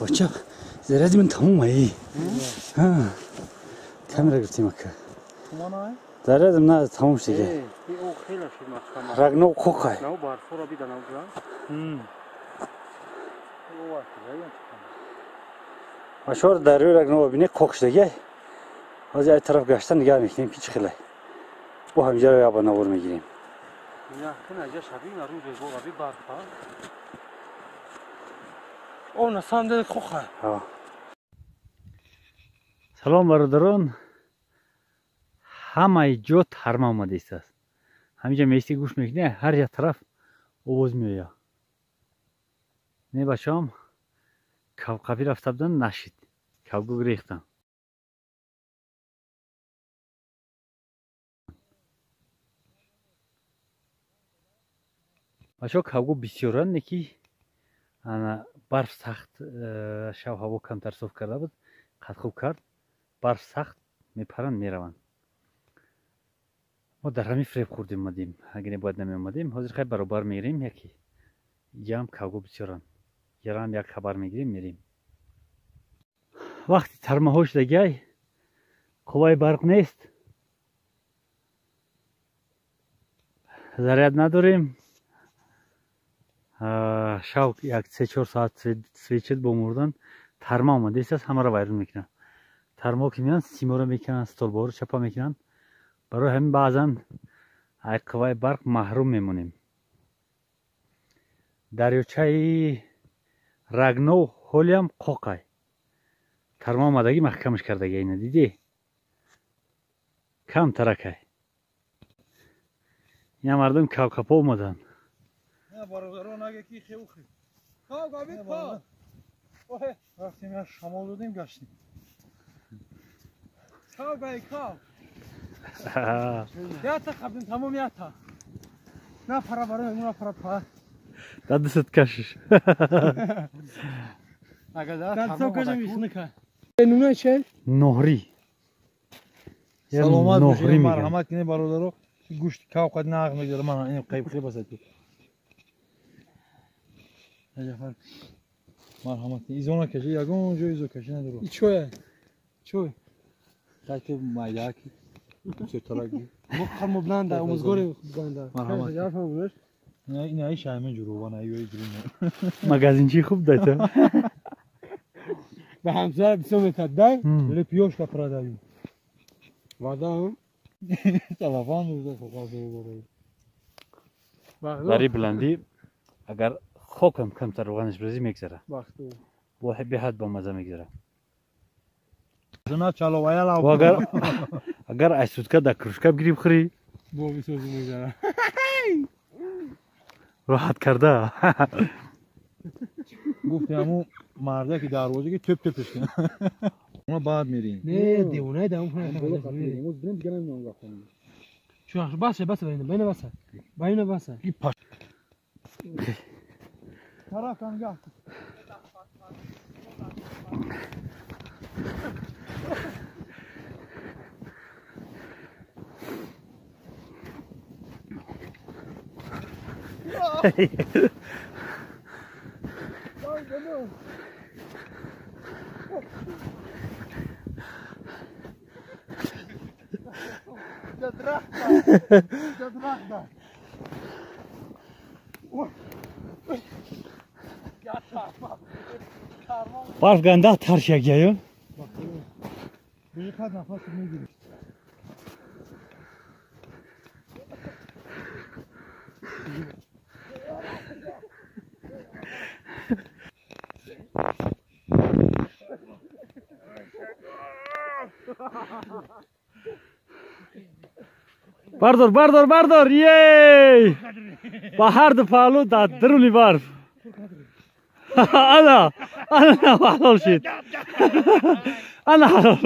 بچه زرازی من تموم هایی کامرا گرفتیم اکه زرازم نه تموم شده رگنو خوکای مشور دریای رگنو ببینی خوک شده از این طرف گشتن نگاه میکنیم پیچ خیلی با همینجا رو یابا نور میگیریم اون سنده خوخه سلام برادران همه جا ترما آمده است همینجا میستی گوش میکنه هر یک طرف آواز میآید نه بچه‌ام کوکبی رفته بودن نشید کوکب ریختن بچه‌ها کوکب بسیارن نکی برف سخت شب هوا کمتر صاف کرده بود قد خوب کرد برف سخت میپرند میروند ما در همین فریب خوردیم اومدیم اگه باید نمی اومدیم حاضر خیلی برابر میگیریم یکی اینجا هم کوکب بسیارن یرا هم یک خبر میگیریم میریم وقتی ترماها شدگی قوای برق نیست заряд نداریم شب یک 3-4 ساعت سویچت با مردن ترما آمده است همه را ویران میکنن ترما که میان سیما رو میکنن استولبا رو چپا میکنن برای همین بعضا از قوای برق محروم میمونیم دریاچه رگنو هولیم قوقای ترما آمدگی محکمش کردگی اینه دیدی کم ترکه این مردم کوکپا اومدن نه برادران اگه کی خیلی کوکبی پا وقتی ما شمال بودیم گشتیم کوکبی کاو یا تا خبریم تمام یا تا نه پرا برای اون پرا پا دست کشش اگه دست کجا میشنه که نونه چه نهری سلامت باشید مرحمت کنید برادرو گوشت کوکب ناغ میگیره من این قیب خیلی بسیط اجافر مرحمت ایزونا کشی یگون جو ایزو کشی ندارو چوه چوه خاطر مایداکی چه تراگی مخم بلند امزگوری بلند مرحمت یافم نه این ای شایمه جورو نه یوی جورو مغازینچی خوب داده به همسر بسوم تدای ولی پیوش کپرا دایی وادام تلفن میزه خواسته بره داری بلندی اگر خوکم کمتر روغنش بریزی میگذره با به حد با مزه میگذره زنا چالو وایلا و اگر ایسودکا در کروشکا بگیری بخوری بو میسوزی میگذره راحت کرده گفتی همون مرده که دروازه که تپ تپش کنه ما بعد میریم نه دیونه دام کنه امروز بریم دیگه نمیدونم رفتم شو بس بین بس کی پاش طرف کم گاه برف گنده ترش یک جایون بیخد نفس میگیری بردار یی با هر دو پهلو در درونی برف انا حلال شد انا حلال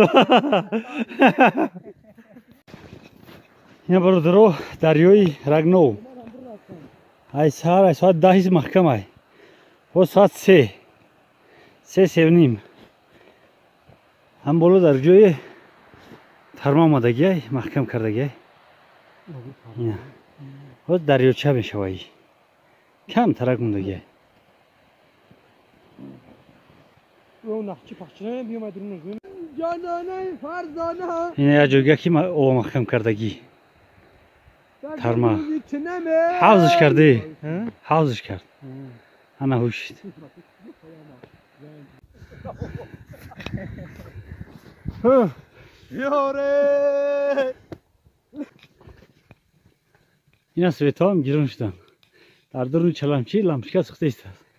این برادرو دریای رگنو ای ساعت 10 محکم ای و ساعت 3 نیم هم بالا در جای ترما آمدگی محکم کردگی و دریاچه میشوی کم ترک موندگی او نخچی پخچنه بیام درون نزون جانانه فرزانه اینه یا جوگه که ما او مخم کردگی ترما حوزش کرده حوزش کرد انا هوشید یاره اینا سویتا هم گیرون شدن در درون چلمچی لمشکه سخته است